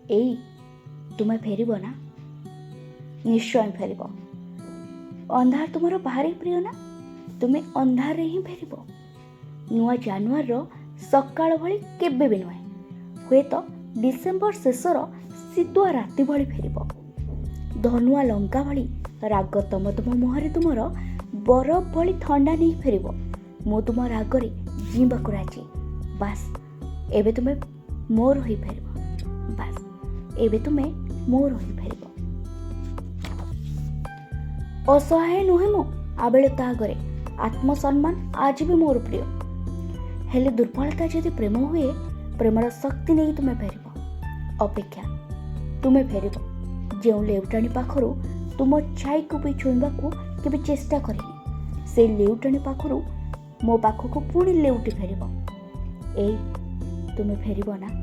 ଏଇ ତୁମେ ଫେରିବ ନା? ନିଶ୍ଚୟ ଫେରିବ। ଅନ୍ଧାର ତୁମର ଭାରି ପ୍ରିୟ ନା? ତୁମେ ଅନ୍ଧାରରେ ହିଁ ଫେରିବ। ନୂଆ ଜାନୁଆରୀର ସକାଳ ଭଳି କେବେ ବି ନୁହେଁ, ହୁଏତ ଡିସେମ୍ବର ଶେଷର ଶୀତୁଆ ରାତି ଭଳି ଫେରିବ। ଧନୁଆ ଲଙ୍କା ଭଳି ରାଗ ତମ ମୁହଁରେ ତୁମର ବରଫ ଭଳି ଥଣ୍ଡା ନେଇ ଫେରିବ। ମୁଁ ତୁମ ରାଗରେ ଜିଇଁବାକୁ ରାଜି। ବାସ୍ ଏବେ ତୁମେ ମୋର ହୋଇ ଫେରିବ। ବାସ୍ ଏବେ ତୁମେ ମୋର ହୋଇ ଫେରିବ। ଅସହାୟ ନୁହେଁ ମୁଁ ଆବେଳତା ଆଗରେ। ଆତ୍ମସମ୍ମାନ ଆଜି ବି ମୋର ପ୍ରିୟ। ହେଲେ ଦୁର୍ବଳତା ଯଦି ପ୍ରେମ ହୁଏ, ପ୍ରେମର ଶକ୍ତି ନେଇ ତୁମେ ଫେରିବ। ଅପେକ୍ଷା, ତୁମେ ଫେରିବ ଯେଉଁ ଲେଉଟାଣି ପାଖରୁ ତୁମ ଛାଇକୁ ବି ଛୁଇଁବାକୁ କେବେ ଚେଷ୍ଟା କରିନି। ସେଇ ଲେଉଟାଣି ପାଖରୁ ମୋ ପାଖକୁ ପୁଣି ଲେଉଟି ଫେରିବ। ଏଇ ତୁମେ ଫେରିବ ନା?